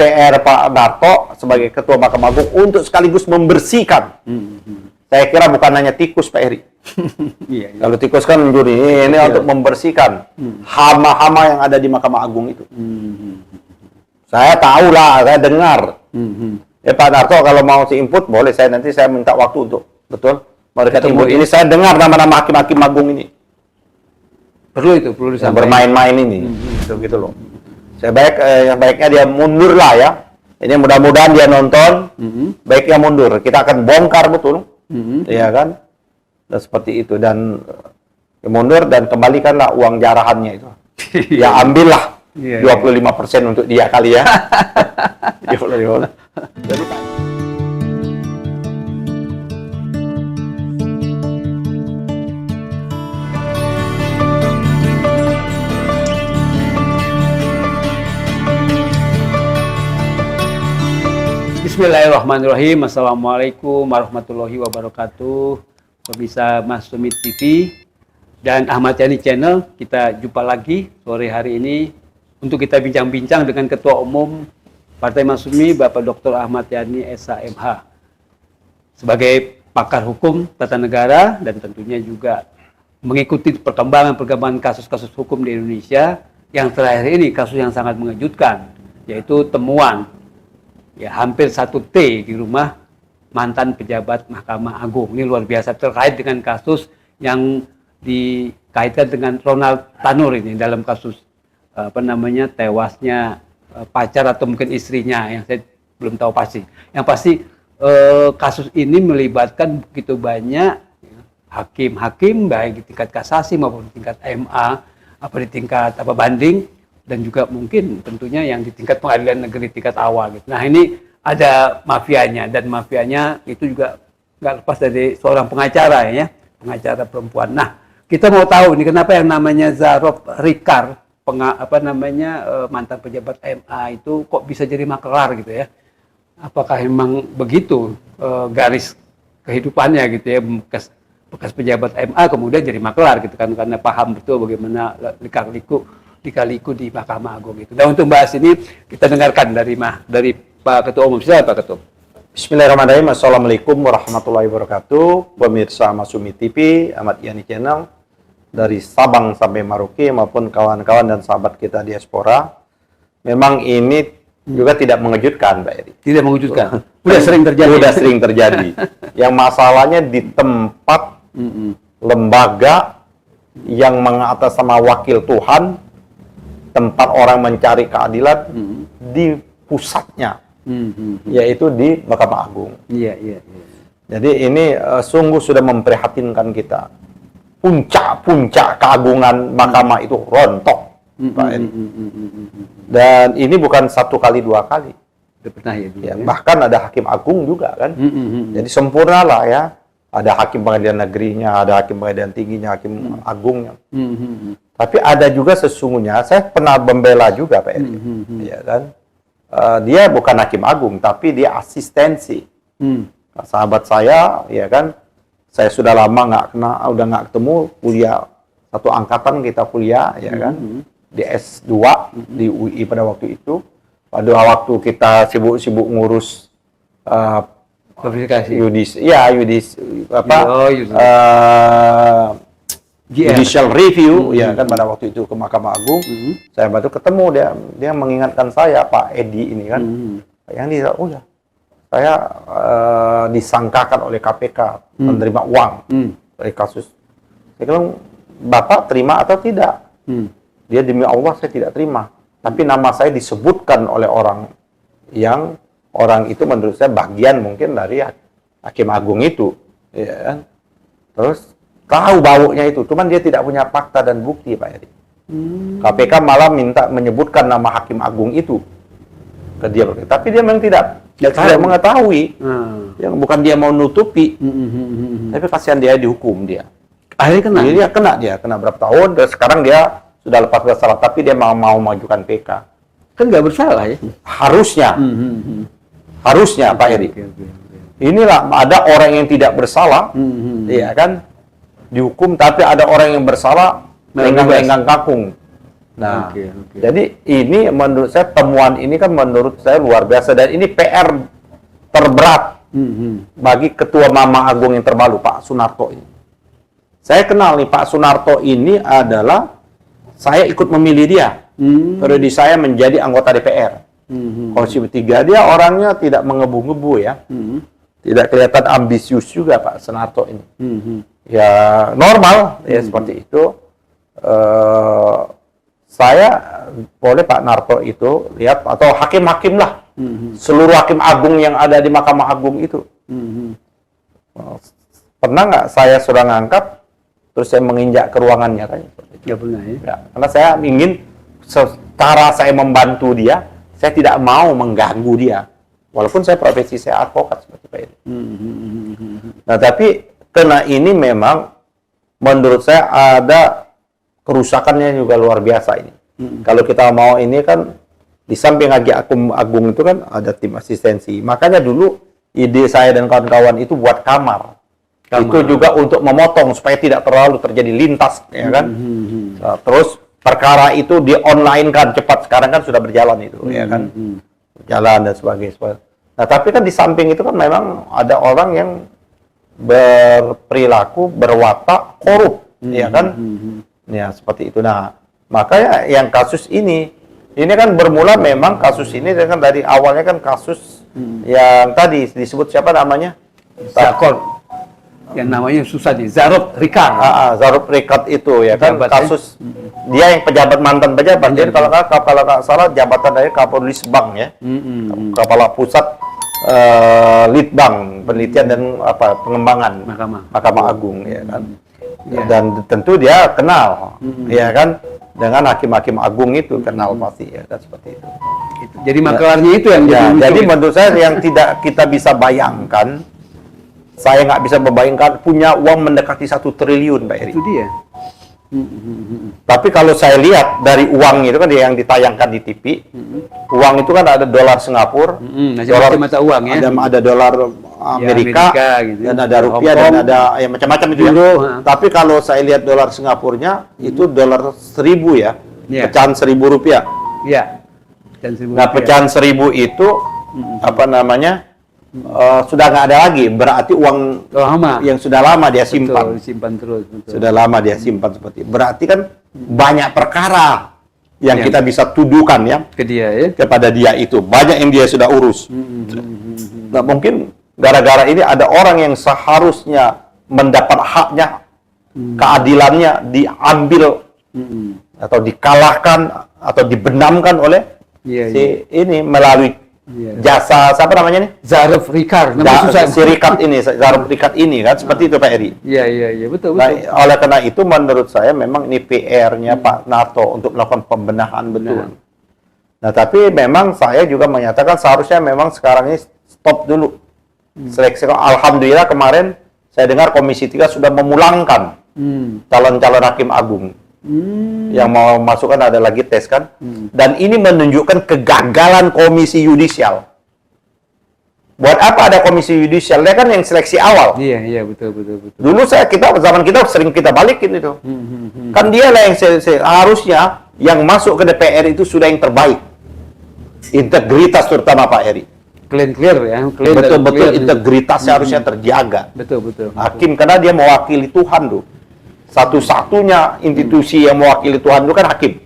PR Pak Darto sebagai Ketua Mahkamah Agung untuk sekaligus membersihkan. Saya kira bukan hanya tikus, Pak Eri. Iya, iya. Kalau tikus kan mencuri, ini untuk membersihkan hama-hama yang ada di Mahkamah Agung itu. Saya tahu lah, saya dengar. Pak Darto kalau mau si input, boleh nanti saya minta waktu untuk betul mereka input. Ini saya dengar nama-nama hakim-hakim agung ini. Perlu Yang bermain-main ini, gitu loh. Yang baiknya dia mundur lah ya. Ini mudah-mudahan dia nonton, baiknya mundur. Kita akan bongkar betul, ya kan? Dan seperti itu dan mundur dan kembalikanlah uang jarahannya itu. Ya ambillah 25% untuk dia kali ya. 25%. Bismillahirrahmanirrahim. Assalamualaikum warahmatullahi wabarakatuh. Pemirsa Masyumi TV dan Ahmad Yani Channel, kita jumpa lagi sore hari ini untuk kita bincang-bincang dengan Ketua Umum Partai Masyumi, Bapak Dr. Ahmad Yani SH.MH. Sebagai pakar hukum tata negara dan tentunya juga mengikuti perkembangan kasus-kasus hukum di Indonesia. Yang terakhir ini kasus yang sangat mengejutkan, yaitu temuan hampir 1 T di rumah mantan pejabat Mahkamah Agung. Ini luar biasa terkait dengan kasus yang dikaitkan dengan Ronald Tanur ini dalam kasus tewasnya pacar atau mungkin istrinya yang saya belum tahu pasti. Yang pasti kasus ini melibatkan begitu banyak hakim-hakim baik di tingkat kasasi maupun di tingkat MA, di tingkat banding, dan juga mungkin tentunya yang di tingkat pengadilan negeri tingkat awal gitu. Nah ini ada mafianya, dan mafianya itu juga nggak lepas dari seorang pengacara pengacara perempuan. Nah kita mau tahu nih kenapa yang namanya Zarob Rikar, mantan pejabat MA itu kok bisa jadi makelar gitu ya? Apakah memang begitu garis kehidupannya gitu ya, bekas pejabat MA kemudian jadi makelar gitu kan, karena paham betul bagaimana lika-liku di Mahkamah Agung itu. Dan untuk bahas ini kita dengarkan dari Pak Ketua Umum. Silakan Pak Ketua. Bismillahirrahmanirrahim. Assalamualaikum warahmatullahi wabarakatuh. Pemirsa Masyumi TV, Ahmad Yani Channel, dari Sabang sampai Merauke maupun kawan-kawan dan sahabat kita diaspora. Memang ini juga tidak mengejutkan, Pak Eri. Tidak mengejutkan. Sudah sering terjadi. Sudah sering terjadi. Yang masalahnya di tempat lembaga yang mengatas sama wakil Tuhan, tempat orang mencari keadilan di pusatnya, yaitu di Mahkamah Agung. Iya. Jadi ini sungguh sudah memprihatinkan kita. Puncak keagungan Mahkamah itu rontok, Pak Edi. Dan ini bukan 1 kali 2 kali. Pernah ya. Bahkan ada hakim agung juga kan. Jadi sempurna lah ya. Ada hakim pengadilan negerinya, ada hakim pengadilan tingginya, hakim agungnya. Tapi ada juga sesungguhnya, saya pernah membela juga Pak Edi. Ya kan? Dia bukan hakim agung, tapi dia asistensi. Sahabat saya, ya kan, saya sudah lama udah nggak ketemu, kuliah satu angkatan kita kuliah, ya kan, di S2 di UI pada waktu itu. Pada waktu kita sibuk-sibuk ngurus judicial review, ya kan, pada waktu itu ke Mahkamah Agung. Saya baru ketemu dia mengingatkan saya, Pak Edi ini kan, yang dia, saya disangkakan oleh KPK menerima uang dari kasus. Saya bilang, Bapak terima atau tidak? Dia, demi Allah saya tidak terima. Tapi nama saya disebutkan oleh orang itu menurut saya bagian mungkin dari Hakim Agung itu. Ya kan? Terus tahu baunya itu, cuman dia tidak punya fakta dan bukti, Pak Edi. KPK malah minta menyebutkan nama Hakim Agung itu ke dia, tapi dia memang tidak mengetahui. Yang bukan dia mau nutupi, tapi kasihan dia, dihukum dia. Akhirnya kena berapa tahun, dan sekarang dia sudah lepas bersalah, tapi dia mau majukan PK. Kan nggak bersalah ya? Harusnya Pak Edi. Inilah ada orang yang tidak bersalah, ya kan, dihukum, tapi ada orang yang bersalah lenggang-lenggang kakung. Nah, Oke. jadi ini menurut saya temuan ini kan menurut saya luar biasa dan ini PR terberat bagi Ketua Mahkamah Agung yang terbaru Pak Sunarto ini. Saya kenal nih Pak Sunarto ini adalah saya ikut memilih dia. Periode saya menjadi anggota DPR. Komisi 3 dia orangnya tidak mengebu-ngebu ya. Tidak kelihatan ambisius juga Pak Sunarto ini. Ya normal ya seperti itu. Saya boleh Pak Narto itu lihat atau hakim-hakim lah. Seluruh hakim agung yang ada di Mahkamah Agung itu. Pernah nggak saya sudah ngangkat terus saya menginjak ke ruangannya kan? Nggak pernah ya? Ya, karena saya ingin secara saya membantu dia, saya tidak mau mengganggu dia. Walaupun saya profesi saya advokat seperti Pak ini. Nah, tapi karena ini memang menurut saya ada kerusakannya juga luar biasa ini. Kalau kita mau ini kan di samping Hakim Agung itu kan ada tim asistensi. Makanya dulu ide saya dan kawan-kawan itu buat kamar. Itu juga untuk memotong supaya tidak terlalu terjadi lintas, ya kan? Nah, terus perkara itu di online kan cepat. Sekarang kan sudah berjalan itu, ya kan? Berjalan dan sebagainya. Nah, tapi kan di samping itu kan memang ada orang yang berperilaku, berwatak korup, ya kan? Ya, seperti itu. Nah, makanya yang kasus ini kan bermula memang kasus ini kan dari awalnya kan kasus yang tadi disebut siapa namanya? Zakon. Yang namanya susah nih, Zarub Rikard. Zarub Rikard itu ya kan Pejabat, kasus dia yang pejabat mantan pejabat. Jadi kalau nggak salah jabatan dari Kapolrisbang ya. Kepala Pusat Litbang Penelitian dan Pengembangan Mahkamah Agung ya kan. Dan tentu dia kenal ya kan dengan hakim-hakim agung itu kenal pasti ya kan seperti itu. Jadi makelarnya itu yang jadi menurut saya yang tidak kita bisa bayangkan, saya nggak bisa membayangkan punya uang mendekati 1 triliun, Pak Eri. Itu dia. Tapi kalau saya lihat dari uang itu kan yang ditayangkan di TV, uang itu kan ada dolar Singapura, dolar mata uang ya. Ada dolar Amerika gitu. Dan ada rupiah dan ada ya macam-macam itu ya. Tapi kalau saya lihat dolar Singapurnya itu dolar 1.000 ya, pecahan 1.000 rupiah. Iya. Nah pecahan 1.000 itu apa namanya? Sudah nggak ada lagi, berarti uang lama yang sudah lama dia simpan. Betul, disimpan terus. Betul. Sudah lama dia simpan seperti itu. Berarti kan banyak perkara yang kita bisa tuduhkan ya ke dia ya. Kepada dia itu. Banyak yang dia sudah urus. Nah, mungkin gara-gara ini ada orang yang seharusnya mendapat haknya, keadilannya diambil atau dikalahkan atau dibenamkan oleh ini melalui jasa siapa namanya nih? Zarub Rikard. Si Rikard ini, Zarub Rikard ini kan seperti itu Pak Eri. Iya betul. Nah, oleh karena itu menurut saya memang ini PR-nya Pak Narto untuk melakukan pembenahan betul. Nah, tapi memang saya juga menyatakan seharusnya memang sekarang ini stop dulu seleksi. Alhamdulillah kemarin saya dengar Komisi 3 sudah memulangkan calon-calon hakim agung. Yang mau masukkan ada lagi tes kan, dan ini menunjukkan kegagalan komisi yudisial. Buat apa ada komisi yudisial? Dia kan yang seleksi awal. Iya betul. Dulu zaman kita sering kita balikin itu. Kan dia lah yang harusnya yang masuk ke DPR itu sudah yang terbaik. Integritas terutama Pak Eri. Clear ya. Betul integritasnya harusnya terjaga. Betul. Hakim karena dia mewakili Tuhan tuh. Satu-satunya institusi yang mewakili Tuhan itu kan hakim.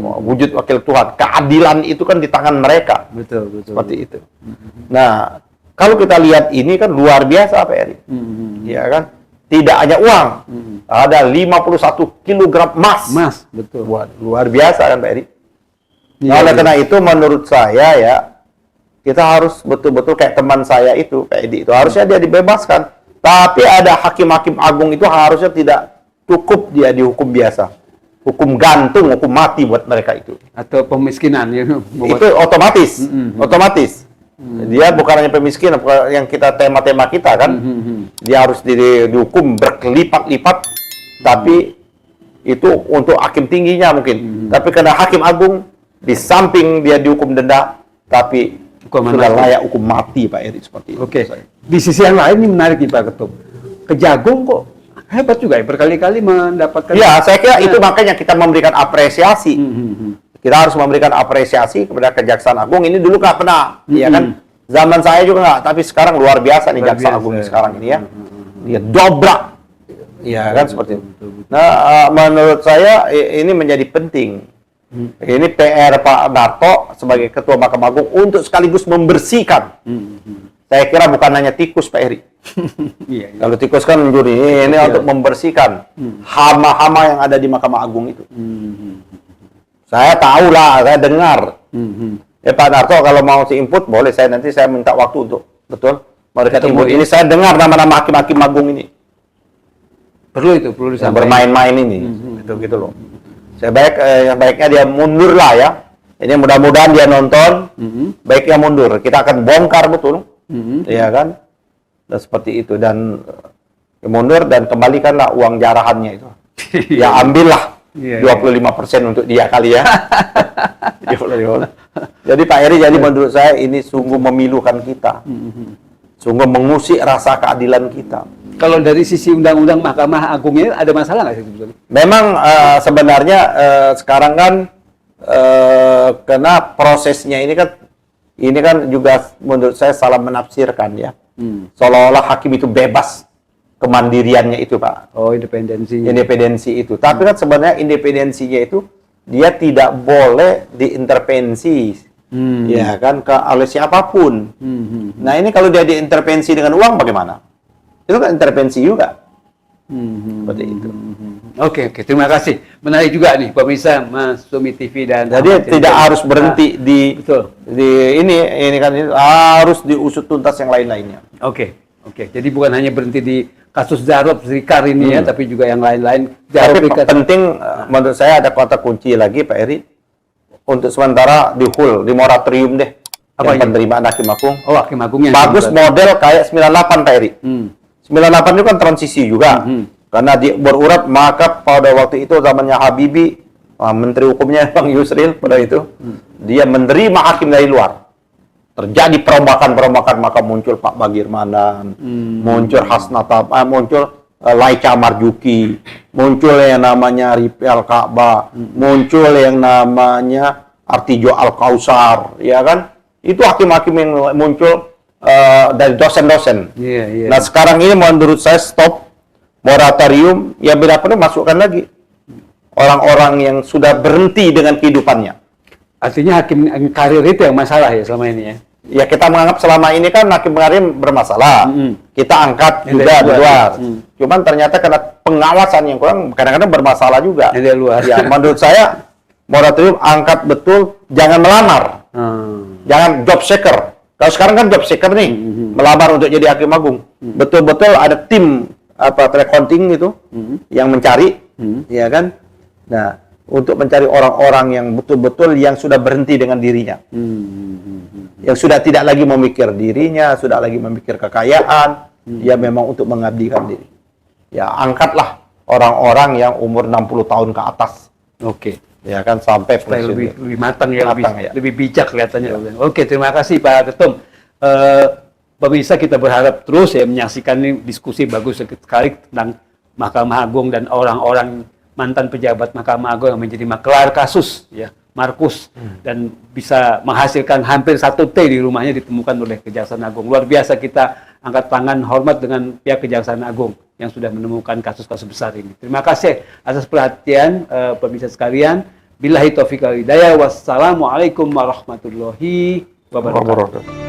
Wujud wakil Tuhan. Keadilan itu kan di tangan mereka. Betul. Seperti itu. Nah, kalau kita lihat ini kan luar biasa Pak Eri. Ya kan? Tidak hanya uang. Ada 51 kg emas. Betul. Luar biasa kan Pak Eri. Nah, oleh karena itu menurut saya ya, kita harus betul-betul kayak teman saya itu, Pak Edi itu. Harusnya dia dibebaskan. Tapi ada hakim-hakim agung itu harusnya tidak cukup dia dihukum biasa. Hukum gantung, hukum mati buat mereka itu. Atau pemiskinan ya. Itu otomatis. Otomatis. Dia bukan hanya pemiskinan, yang kita tema-tema kita kan. Dia harus dihukum berkelipat-lipat. Tapi itu untuk hakim tingginya mungkin. Tapi karena hakim agung, di samping dia dihukum denda, tapi sudah layak hukum mati Pak Eri seperti itu. Oke. Di sisi yang lain ini menarik nih Pak Ketum. Kejagung kok Hebat juga ya, berkali-kali mendapatkan. Ya, saya kira itu makanya kita memberikan apresiasi. Hmm. Kita harus memberikan apresiasi kepada Kejaksaan Agung. Ini dulu nggak pernah, ya kan? Zaman saya juga nggak, tapi sekarang luar biasa nih Luar Jaksa biasa. Agung ini sekarang ini ya. Dia dobrak, ya kan seperti itu. Betul. Nah, menurut saya ini menjadi penting. Ini PR Pak Darto sebagai Ketua Mahkamah Agung untuk sekaligus membersihkan. Saya kira bukan hanya tikus, Pak Eri. Iya. Kalau tikus kan mencuri, ini untuk membersihkan hama-hama yang ada di Mahkamah Agung itu. Saya tahu lah, saya dengar. Ya Pak Darto kalau mau si input boleh, nanti saya minta waktu untuk betul memberikan input. Ini saya dengar nama-nama hakim-hakim agung ini. Perlu perlu Yang disampaikan. bermain-main ini, gitu loh. Yang baiknya dia mundur lah ya. Ini mudah-mudahan dia nonton, baiknya mundur. Kita akan bongkar betul, ya kan? Dan seperti itu dan mundur dan kembalikanlah uang jarahannya itu. Ya ambillah. 25% untuk dia kali ya. 25%. Jadi Pak Eri, jadi menurut saya ini sungguh memilukan kita. Sungguh mengusik rasa keadilan kita. Kalau dari sisi undang-undang Mahkamah Agungnya ada masalah nggak sih sebetulnya? Memang sebenarnya sekarang kan karena prosesnya ini kan juga menurut saya salah menafsirkan ya. Seolah-olah hakim itu bebas kemandiriannya itu, Pak. Oh, independensi. Independensi itu. Tapi kan sebenarnya independensinya itu dia tidak boleh diintervensi, ya kan, oleh siapapun. Nah ini kalau dia diintervensi dengan uang bagaimana? Itu kan intervensi juga. Seperti itu. Oke, terima kasih. Menarik juga nih pemirsa Mas Sumi TV dan Jadi tidak harus berhenti di ini kan harus diusut tuntas yang lain-lainnya. Oke. Jadi bukan hanya berhenti di kasus Jarod Zikar ini ya, tapi juga yang lain-lain. Tapi penting menurut saya ada kata kunci lagi Pak Eri untuk sementara di moratorium deh. Apa yang penerimaan hakim agung. Oh, hakim agungnya. Bagus model kayak 98 Pak Eri. 98 itu kan transisi juga. Karena berurat maka pada waktu itu zamannya Habibie, Menteri Hukumnya Bang Yusril pada itu, dia menerima hakim dari luar. Terjadi perombakan maka muncul Pak Bagir Mandan, muncul Hasnata, muncul Laica Marjuki, muncul yang namanya Ripel Ka'bah, muncul yang namanya Artijo Al-Kausar, ya kan? Itu hakim-hakim yang muncul dari dosen-dosen. Nah sekarang ini menurut saya stop moratorium, ya bila perlu masukkan lagi orang-orang yang sudah berhenti dengan kehidupannya. Artinya hakim karir itu yang masalah ya selama ini ya? Ya kita menganggap selama ini kan hakim karir bermasalah. Kita angkat juga di luar. Cuman ternyata karena pengawasan yang kurang, kadang-kadang bermasalah juga. Yang dari luar. Ya menurut saya moratorium angkat betul, jangan melamar. Jangan job seeker. Kalau sekarang kan job seeker nih, melamar untuk jadi hakim agung. Betul-betul ada tim telekonting itu yang mencari, ya kan? Nah, untuk mencari orang-orang yang betul-betul yang sudah berhenti dengan dirinya. Yang sudah tidak lagi memikir dirinya, sudah lagi memikir kekayaan, dia memang untuk mengabdikan diri. Ya, angkatlah orang-orang yang umur 60 tahun ke atas. Oke. Ya kan, sampai lebih matang ya, ya. lebih bijak kelihatannya. Oke, terima kasih Pak Ketum. Pemirsa, kita berharap terus ya menyaksikan ini diskusi bagus sekali tentang Mahkamah Agung dan orang-orang mantan pejabat Mahkamah Agung yang menjadi makelar kasus ya Markus dan bisa menghasilkan hampir 1 T di rumahnya ditemukan oleh Kejaksaan Agung. Luar biasa, kita angkat tangan hormat dengan pihak Kejaksaan Agung yang sudah menemukan kasus-kasus besar ini. Terima kasih atas perhatian pemirsa sekalian. Billahi taufiq wal hidayah. Wassalamualaikum warahmatullahi wabarakatuh.